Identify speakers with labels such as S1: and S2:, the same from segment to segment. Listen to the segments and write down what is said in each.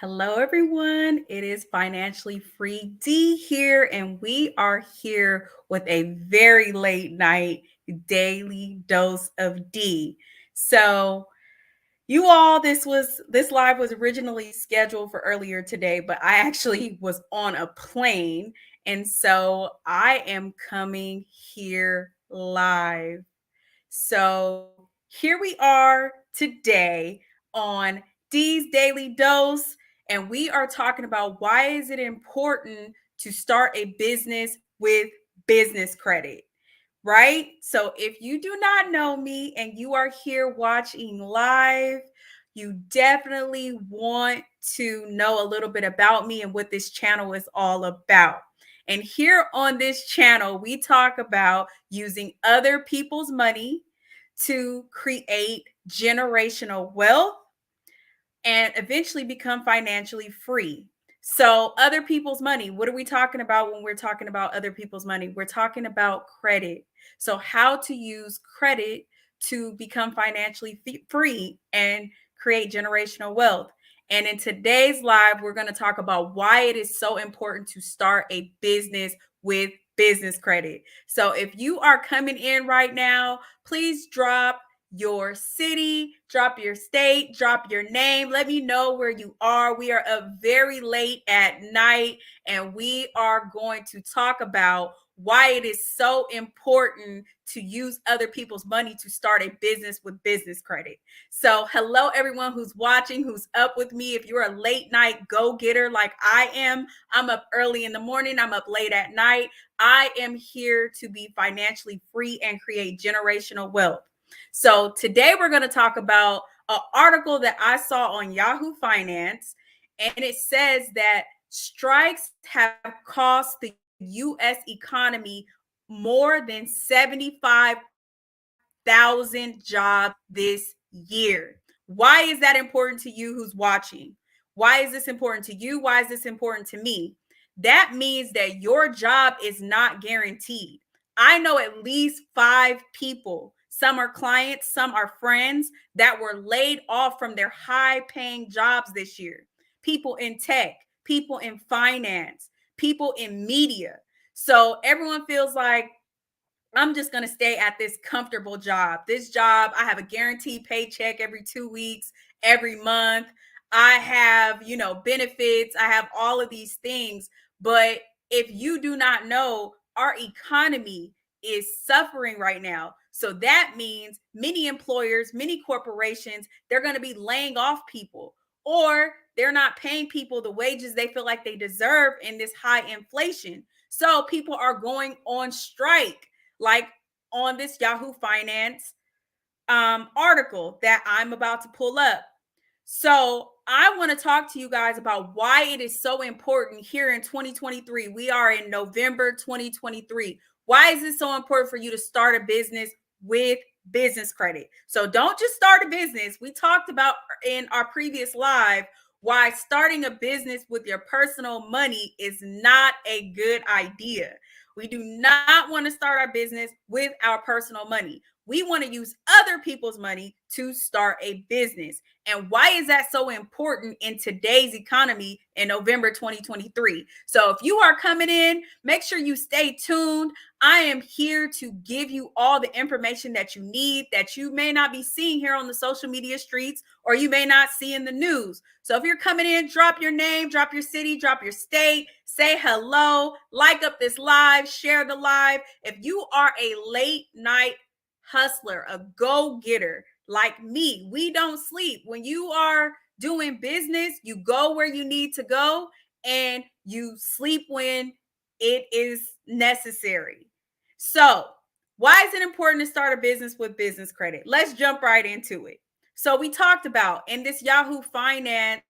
S1: Hello, everyone. It is Financially Free Dee here, and we are here with a very late night daily dose of D. So, you all, this live was originally scheduled for earlier today, but I actually was on a plane, and so I am coming here live. So here we are today on Dee's Daily Dose, and we are talking about why is it important to start a business with business credit, right? So if you do not know me and you are here watching live, you definitely want to know a little bit about me and what this channel is all about. And here on this channel, we talk about using other people's money to create generational wealth and eventually become financially free. So, other people's money, what are we talking about when we're talking about other people's money? We're talking about credit. So, how to use credit to become financially free and create generational wealth. And in today's live, we're going to talk about why it is so important to start a business with business credit. So, if you are coming in right now, please drop your city, drop your state, drop your name. Let me know where you are. We are up very late at night, and we are going to talk about why it is so important to use other people's money to start a business with business credit. So, hello, everyone who's watching, who's up with me. If you're a late night go-getter like I am, I'm up early in the morning, I'm up late at night. I am here to be financially free and create generational wealth. So today we're going to talk about an article that I saw on Yahoo Finance, and it says that strikes have cost the U.S. economy more than 75,000 jobs this year. Why is that important to you who's watching? Why is this important to you? Why is this important to me? That means that your job is not guaranteed. I know at least 5 people. Some are clients, some are friends that were laid off from their high paying jobs this year. People in tech, people in finance, people in media. So everyone feels like I'm just going to stay at this comfortable job. This job, I have a guaranteed paycheck every 2 weeks, every month. I have, benefits. I have all of these things. But if you do not know, our economy is suffering right now. So that means many employers, many corporations, they're going to be laying off people, or they're not paying people the wages they feel like they deserve in this high inflation. So people are going on strike, like on this Yahoo Finance article that I'm about to pull up. So I want to talk to you guys about why it is so important here in 2023. We are in November 2023. Why is it so important for you to start a business with business credit? So don't just start a business. We talked about in our previous live why starting a business with your personal money is not a good idea. We do not want to start our business with our personal money. We want to use other people's money to start a business. And why is that so important in today's economy in November 2023? So if you are coming in, make sure you stay tuned. I am here to give you all the information that you need that you may not be seeing here on the social media streets, or you may not see in the news. So if you're coming in, drop your name, drop your city, drop your state, say hello, like up this live, share the live. If you are a late night hustler, a go-getter like me, we don't sleep. When you are doing business, you go where you need to go and you sleep when it is necessary. So, why is it important to start a business with business credit? Let's jump right into it. So, we talked about in this Yahoo Finance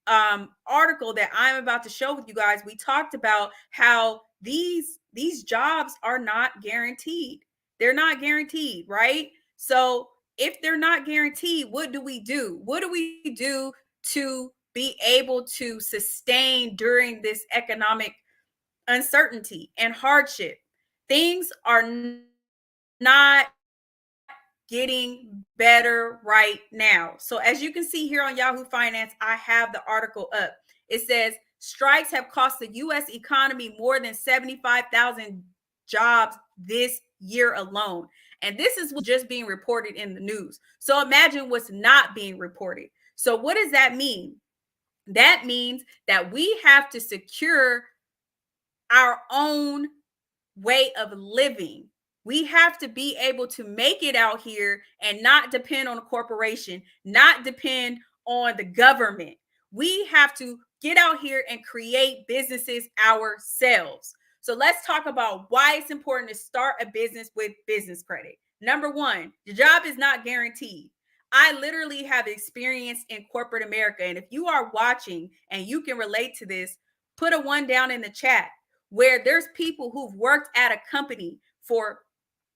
S1: article that I'm about to show with you guys, we talked about how these jobs are not guaranteed. They're not guaranteed, right? So if they're not guaranteed, what do we do? What do we do to be able to sustain during this economic uncertainty and hardship? Things are not getting better right now. So as you can see here on Yahoo Finance, I have the article up. It says strikes have cost the U.S. economy more than 75,000 jobs this year alone. And this is just being reported in the news. So imagine what's not being reported. So what does that mean? That means that we have to secure our own way of living. We have to be able to make it out here and not depend on a corporation, not depend on the government. We have to get out here and create businesses ourselves. So let's talk about why it's important to start a business with business credit. Number one, the job is not guaranteed. I literally have experience in corporate America. And if you are watching and you can relate to this, put a one down in the chat, where there's people who've worked at a company for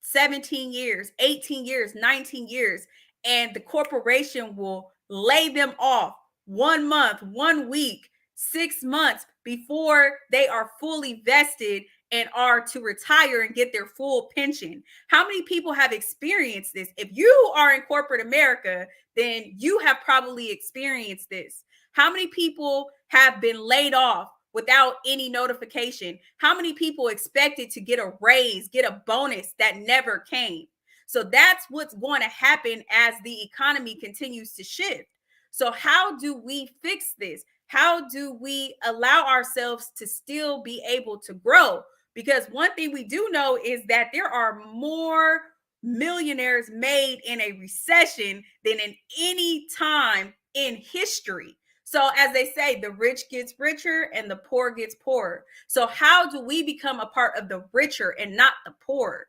S1: 17 years, 18 years, 19 years, and the corporation will lay them off 1 month, 1 week, 6 months before they are fully vested and are to retire and get their full pension. How many people have experienced this? If you are in corporate America, then you have probably experienced this. How many people have been laid off without any notification? How many people expected to get a raise, get a bonus that never came? So that's what's going to happen as the economy continues to shift. So how do we fix this? How do we allow ourselves to still be able to grow? Because one thing we do know is that there are more millionaires made in a recession than in any time in history. So as they say, the rich gets richer and the poor gets poorer. So how do we become a part of the richer and not the poor?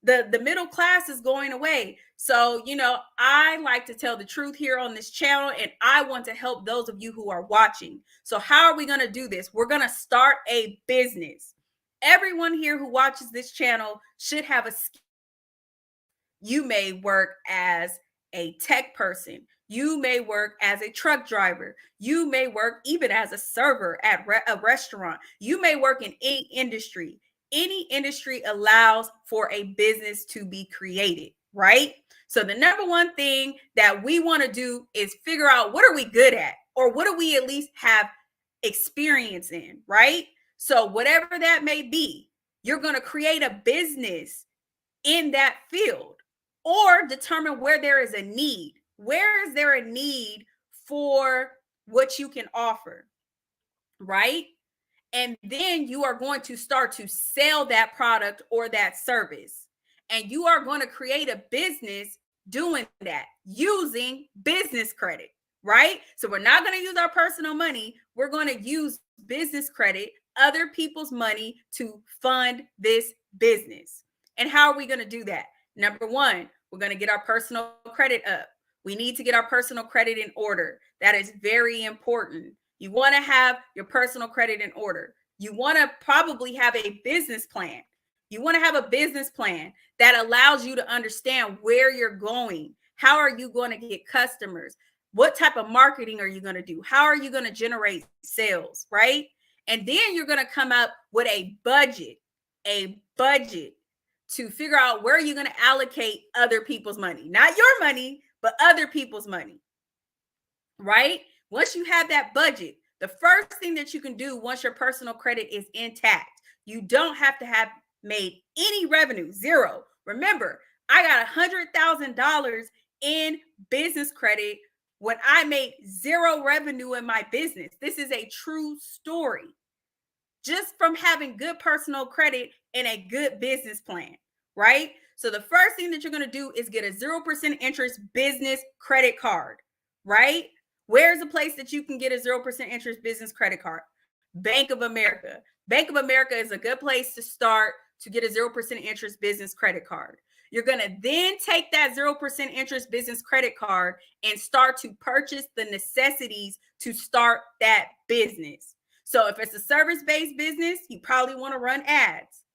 S1: The middle class is going away. So, I like to tell the truth here on this channel, and I want to help those of you who are watching. So how are we going to do this? We're going to start a business. Everyone here who watches this channel should have a skill. You may work as a tech person. You may work as a truck driver. You may work even as a server at a restaurant. You may work in any industry. Any industry allows for a business to be created, right? So the number one thing that we want to do is figure out, what are we good at, or what do we at least have experience in, right? So whatever that may be, you're going to create a business in that field, or determine where there is a need. Where is there a need for what you can offer, right? And then you are going to start to sell that product or that service. And you are going to create a business doing that using business credit, right? So we're not going to use our personal money. We're going to use business credit, other people's money, to fund this business. And how are we going to do that? Number one, we're going to get our personal credit up. We need to get our personal credit in order. That is very important. You want to have your personal credit in order. You want to probably have a business plan. You want to have a business plan that allows you to understand where you're going. How are you going to get customers? What type of marketing are you going to do? How are you going to generate sales, right? And then you're going to come up with a budget to figure out where you're going to allocate other people's money. Not your money, but other people's money, right? Once you have that budget, the first thing that you can do once your personal credit is intact, you don't have to have made any revenue, zero. Remember, I got $100,000 in business credit when I made zero revenue in my business. This is a true story. Just from having good personal credit and a good business plan, right? So the first thing that you're going to do is get a 0% interest business credit card, right? Where's a place that you can get a 0% interest business credit card? Bank of America. Bank of America is a good place to start to get a 0% interest business credit card. You're going to then take that 0% interest business credit card and start to purchase the necessities to start that business. So if it's a service-based business, you probably want to run ads,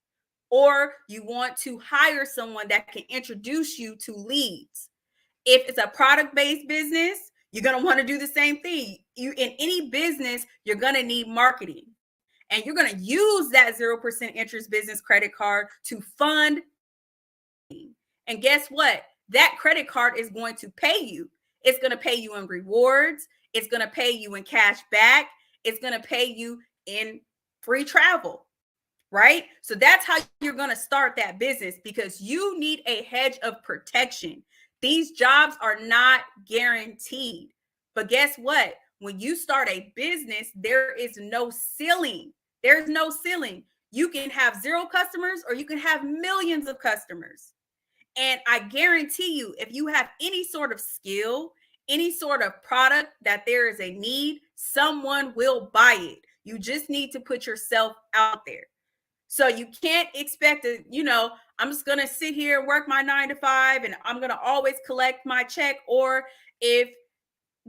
S1: or you want to hire someone that can introduce you to leads. If it's a product-based business, you're going to want to do the same thing. In any business, you're going to need marketing, and you're going to use that 0% interest business credit card to fund. And guess what? That credit card is going to pay you. It's going to pay you in rewards. It's going to pay you in cash back. It's going to pay you in free travel, right? So that's how you're going to start that business, because you need a hedge of protection. These jobs are not guaranteed. But guess what? When you start a business, there is no ceiling. There's no ceiling. You can have 0 customers or you can have millions of customers. And I guarantee you, if you have any sort of skill, any sort of product that there is a need, someone will buy it. You just need to put yourself out there. So you can't expect to, I'm just going to sit here and work my 9 to 5 and I'm going to always collect my check. Or if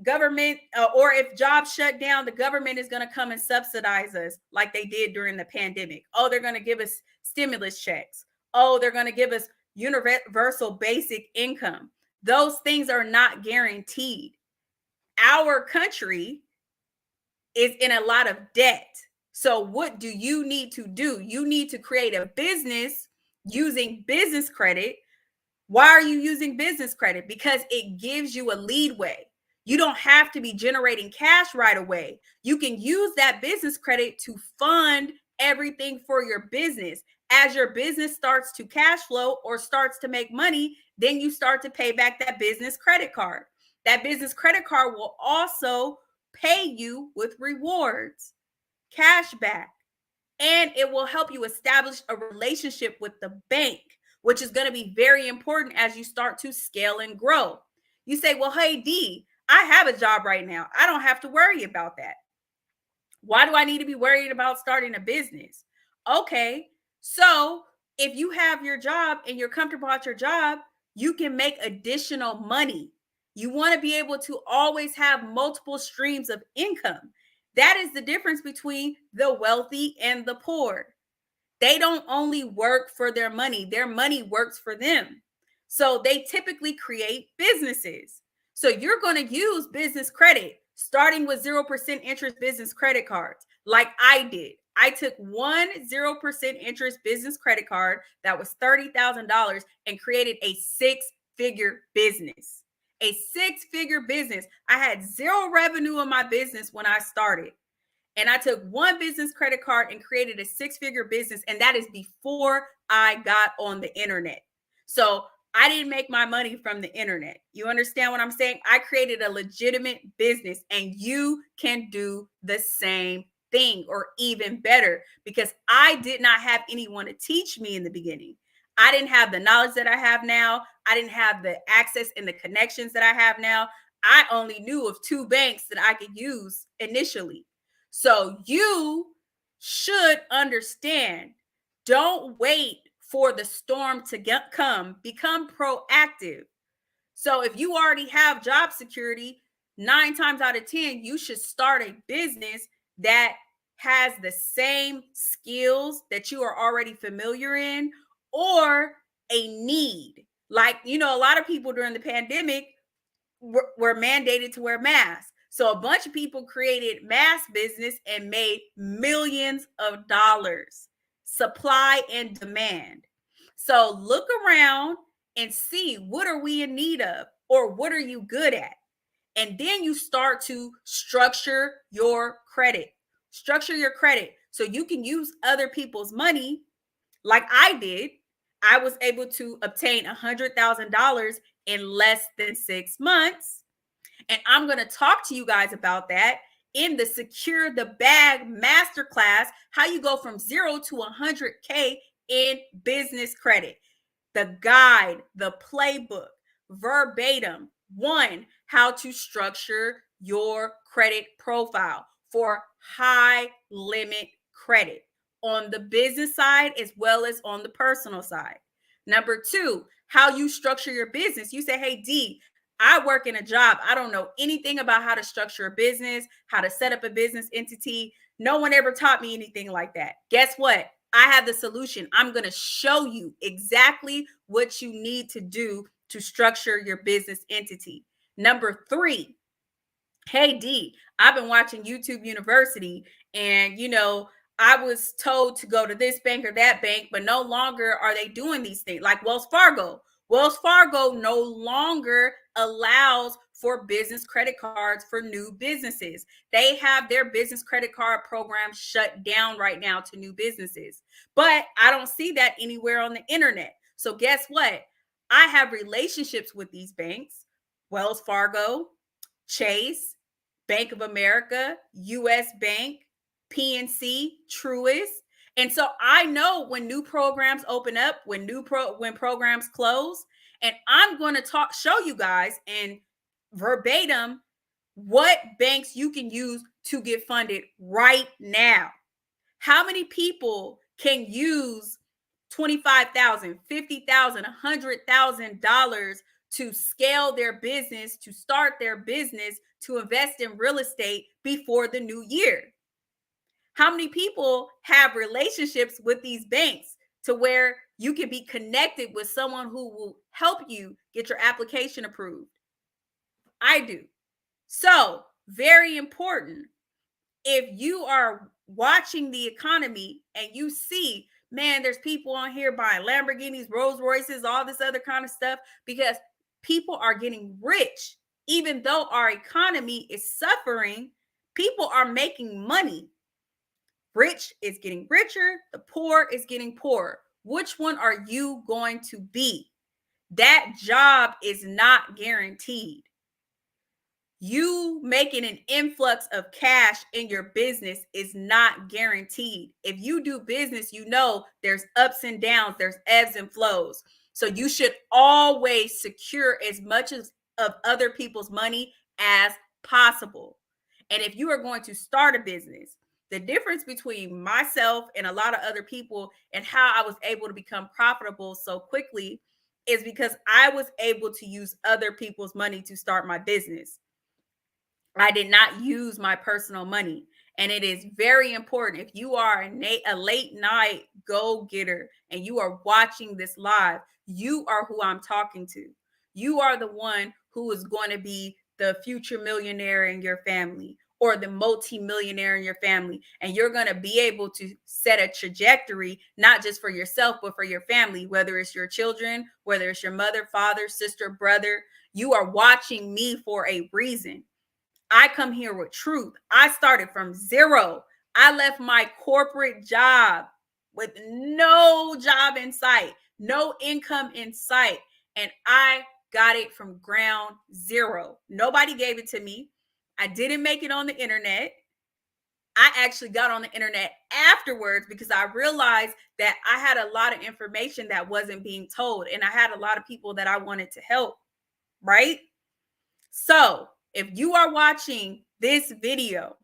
S1: government or if jobs shut down, the government is going to come and subsidize us like they did during the pandemic. Oh, they're going to give us stimulus checks. Oh, they're going to give us universal basic income. Those things are not guaranteed. Our country is in a lot of debt. So what do you need to do? You need to create a business using business credit. Why are you using business credit? Because it gives you a leadway. You don't have to be generating cash right away. You can use that business credit to fund everything for your business. As your business starts to cash flow or starts to make money, then you start to pay back that business credit card. That business credit card will also pay you with rewards, cash back, and it will help you establish a relationship with the bank, which is going to be very important as you start to scale and grow. You say, well, hey, Dee, I have a job right now. I don't have to worry about that. Why do I need to be worried about starting a business? Okay, so if you have your job and you're comfortable at your job, you can make additional money. You want to be able to always have multiple streams of income. That is the difference between the wealthy and the poor. They don't only work for their money works for them. So they typically create businesses. So you're going to use business credit, starting with 0% interest business credit cards, like I did. I took one 0% interest business credit card that was $30,000 and created a 6-figure business. A 6-figure business. I had 0 revenue in my business when I started. And I took one business credit card and created a 6-figure business. And that is before I got on the internet. So I didn't make my money from the internet. You understand what I'm saying? I created a legitimate business, and you can do the same thing or even better, because I did not have anyone to teach me in the beginning. I didn't have the knowledge that I have now. I didn't have the access and the connections that I have now. I only knew of 2 banks that I could use initially. So you should understand, don't wait for the storm to come, become proactive. So if you already have job security, 9 times out of 10, you should start a business that has the same skills that you are already familiar in, or a need. Like, a lot of people during the pandemic were mandated to wear masks. So a bunch of people created mask business and made millions of dollars. Supply and demand. So look around and see, what are we in need of, or what are you good at? And then you start to structure your credit. Structure your credit so you can use other people's money like I did. I was able to obtain $100,000 in less than 6 months. And I'm going to talk to you guys about that in the Secure the Bag Masterclass, how you go from 0 to 100K in business credit. The guide, the playbook, verbatim. 1, how to structure your credit profile for high limit credit on the business side as well as on the personal side. Number 2, how you structure your business. You say, hey, Dee, I work in a job. I don't know anything about how to structure a business, how to set up a business entity. No one ever taught me anything like that. Guess what? I have the solution. I'm going to show you exactly what you need to do to structure your business entity. Number 3, hey, Dee, I've been watching YouTube University, and I was told to go to this bank or that bank, but no longer are they doing these things. Like Wells Fargo. Wells Fargo no longer allows for business credit cards for new businesses. They have their business credit card program shut down right now to new businesses. But I don't see that anywhere on the internet. So guess what? I have relationships with these banks, Wells Fargo, Chase, Bank of America, US Bank, PNC, Truist. And so I know when new programs open up, when programs close, and I'm going to show you guys and verbatim what banks you can use to get funded right now. How many people can use $25,000, $50,000, $100,000 to scale their business, to start their business, to invest in real estate before the new year? How many people have relationships with these banks to where you can be connected with someone who will help you get your application approved? I do. So, very important. If you are watching the economy and you see, man, there's people on here buying Lamborghinis, Rolls Royces, all this other kind of stuff, because people are getting rich. Even though our economy is suffering, people are making money. Rich is getting richer, the poor is getting poorer. Which one are you going to be? That job is not guaranteed. You making an influx of cash in your business is not guaranteed. If you do business, you know there's ups and downs, there's ebbs and flows. So you should always secure as much of other people's money as possible. And if you are going to start a business, the difference between myself and a lot of other people and how I was able to become profitable so quickly is because I was able to use other people's money to start my business. I did not use my personal money. And it is very important. If you are a late night go-getter and you are watching this live, you are who I'm talking to. You are the one who is going to be the future millionaire in your family or the multi-millionaire in your family. And you're going to be able to set a trajectory, not just for yourself, but for your family, whether it's your children, whether it's your mother, father, sister, brother. You are watching me for a reason. I come here with truth. I started from zero. I left my corporate job with no job in sight, no income in sight, and I got it from ground zero. Nobody gave it to me. I didn't make it on the internet. I actually got on the internet afterwards because I realized that I had a lot of information that wasn't being told, and I had a lot of people that I wanted to help, right? So, if you are watching this video,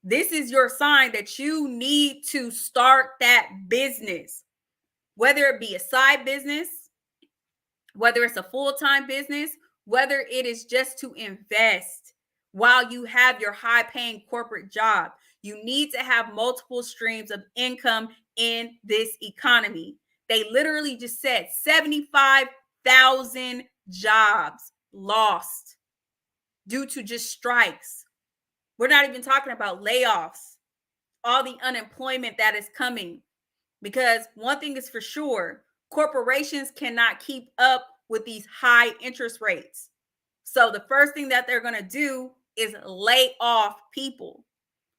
S1: this is your sign that you need to start that business, whether it be a side business, whether it's a full-time business, whether it is just to invest while you have your high-paying corporate job. You need to have multiple streams of income in this economy. They literally just said 75,000 jobs lost due to just strikes. We're not even talking about layoffs, all the unemployment that is coming. Because one thing is for sure, corporations cannot keep up with these high interest rates. So the first thing that they're going to do is lay off people.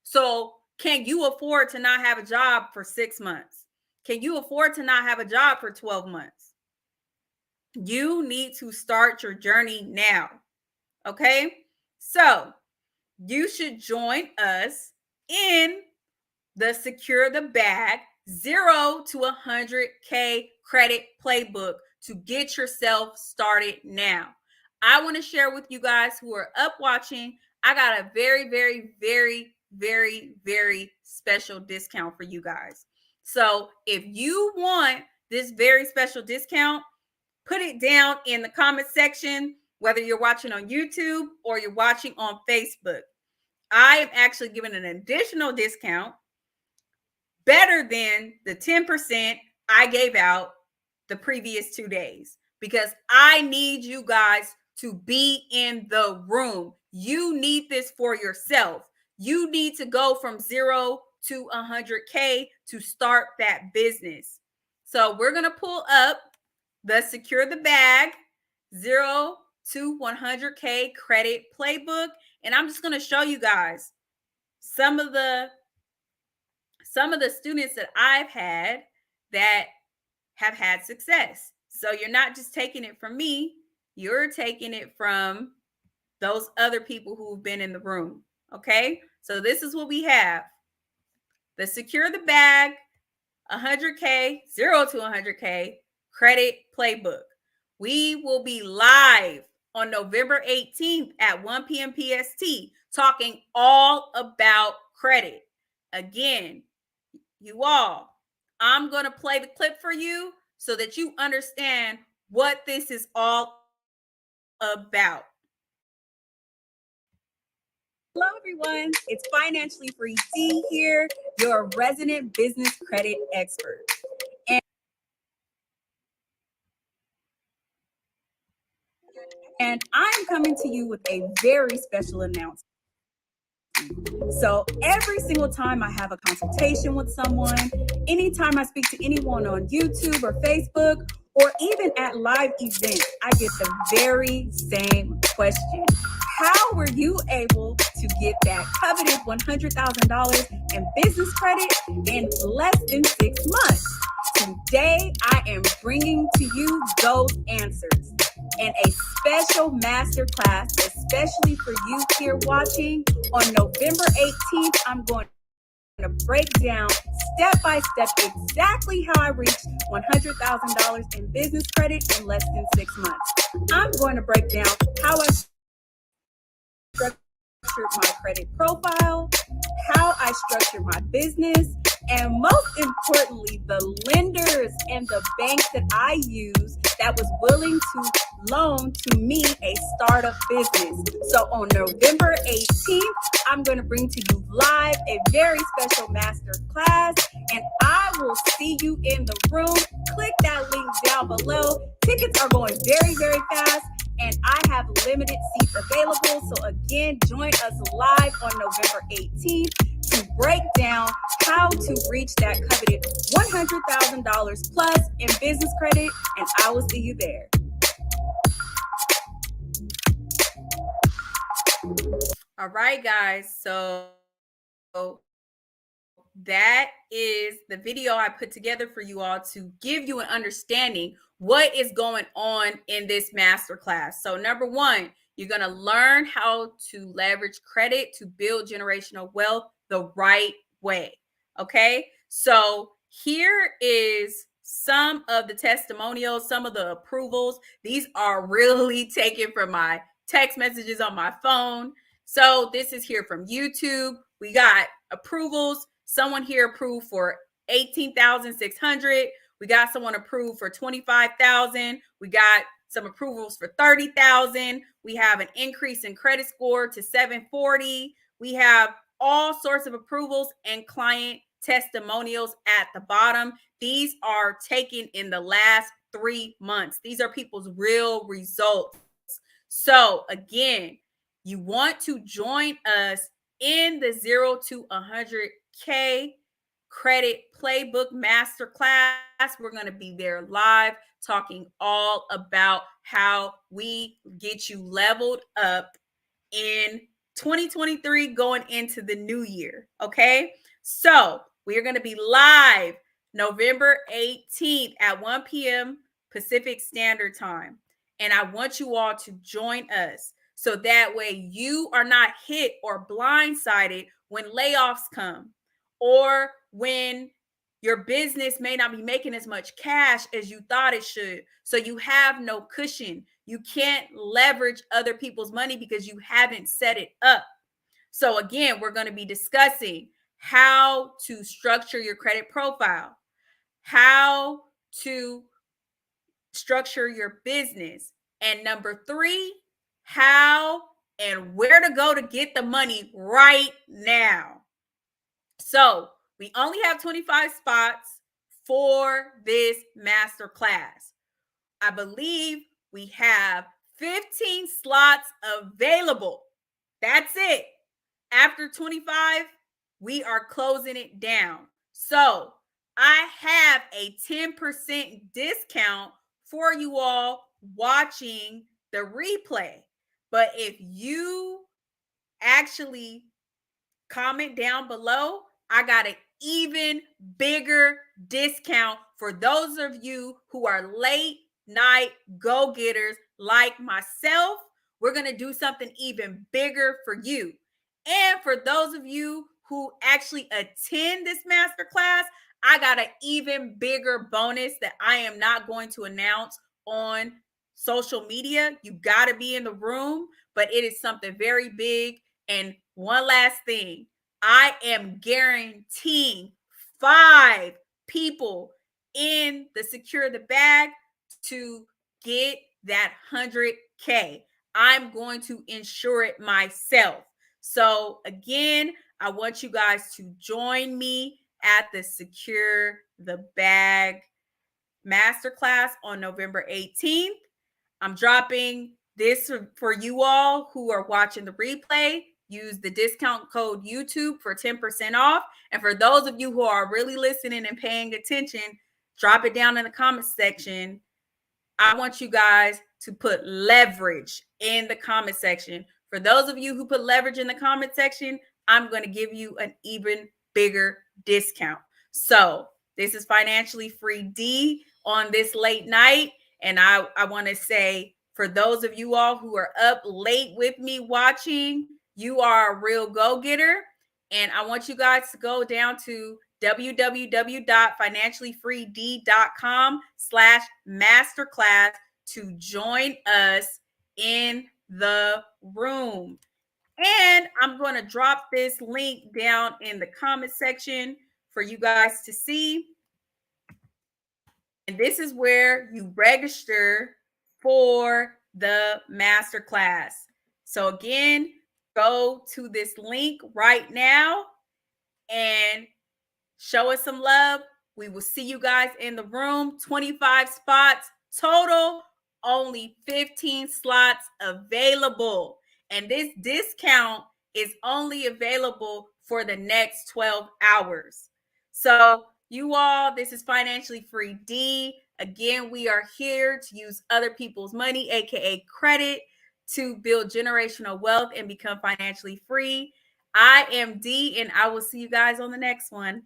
S1: So can you afford to not have a job for 6 months? Can you afford to not have a job for 12 months? You need to start your journey now. Okay? So you should join us in the Secure the Bag 0 to 100K credit playbook to get yourself started now. I want to share with you guys who are up watching. I got a very, very, very, very, very special discount for you guys. So if you want this very special discount, put it down in the comment section, whether you're watching on YouTube or you're watching on Facebook. I am actually giving an additional discount better than the 10% I gave out the previous 2 days because I need you guys to be in the room. You need this for yourself. You need to go from 0 to 100K to start that business. So we're going to pull up the Secure the Bag 0 to 100K credit playbook. And I'm just going to show you guys some of the students that I've had that have had success. So you're not just taking it from me, you're taking it from those other people who've been in the room. Okay. So this is what we have: the Secure the Bag 100K, 0 to 100K credit playbook. We will be live on November 18th at 1 p.m. PST talking all about credit. Again, you all, I'm going to play the clip for you so that you understand what this is all about. Hello, everyone. It's Financially Free Dee here, your resident business credit expert. And I'm coming to you with a very special announcement. So every single time I have a consultation with someone, anytime I speak to anyone on YouTube or Facebook, or even at live events, I get the very same question. How were you able to get that coveted $100,000 in business credit in less than 6 months? Today, I am bringing to you those answers in a special masterclass, especially for you here watching. On November 18th, I'm going to break down step by step exactly how I reached $100,000 in business credit in less than 6 months. I'm going to break down how I structured my credit profile, how I structured my business, and most importantly, the lenders and the banks that I use that was willing to loan to me a startup business. So on November 18th, I'm going to bring to you live a very special master class, and I will see you in the room. Click that link down below. Tickets are going very, very fast, and I have limited seats available. So again, join us live on November 18th to break down how to reach that coveted $100,000 plus in business credit, and I will see you there. All right, guys. So that is the video I put together for you all to give you an understanding what is going on in this masterclass. So number one, you're going to learn how to leverage credit to build generational wealth the right way. Okay. So here is some of the testimonials, some of the approvals. These are really taken from my text messages on my phone. So this is here from YouTube. We got approvals. Someone here approved for 18,600. We got someone approved for 25,000. We got some approvals for 30,000. We have an increase in credit score to 740. We have all sorts of approvals and client testimonials at the bottom. These are taken in the last 3 months. These are people's real results. So again, you want to join us in the 0 to 100K credit playbook masterclass. We're going to be there live talking all about how we get you leveled up in 2023 going into the new year. Okay. So we are going to be live November 18th at 1 p.m. Pacific Standard Time. And I want you all to join us so that way you are not hit or blindsided when layoffs come, or when your business may not be making as much cash as you thought it should. So you have no cushion. You can't leverage other people's money because you haven't set it up. So again, we're going to be discussing how to structure your credit profile, how to structure your business, and number three, how and where to go to get the money right now. So we only have 25 spots for this master class. I believe we have 15 slots available. That's it. After 25, we are closing it down. So I have a 10% discount for you all watching the replay. But if you actually comment down below, I got an even bigger discount for those of you who are late night go-getters like myself. We're going to do something even bigger for you. And for those of you who actually attend this masterclass, I got an even bigger bonus that I am not going to announce on social media. You got to be in the room, but it is something very big. And one last thing, I am guaranteeing 5 people in the Secure the Bag to get that 100K. I'm going to ensure it myself. So again, I want you guys to join me at the Secure the Bag masterclass on November 18th. I'm dropping this for you all who are watching the replay. Use the discount code YouTube for 10% off. And for those of you who are really listening and paying attention, drop it down in the comments section. I want you guys to put leverage in the comment section. For those of you who put leverage in the comment section, I'm going to give you an even bigger discount. So this is Financially Free Dee on this late night. And I want to say, for those of you all who are up late with me watching, you are a real go-getter. And I want you guys to go down to www.financiallyfreed.com/masterclass to join us in the room. And I'm going to drop this link down in the comment section for you guys to see. And this is where you register for the masterclass. So again, go to this link right now and show us some love. We will see you guys in the room. 25 spots total, only 15 slots available. And this discount is only available for the next 12 hours. So you all, this is Financially Free Dee. Again, we are here to use other people's money, aka credit, to build generational wealth and become financially free. I am Dee, and I will see you guys on the next one.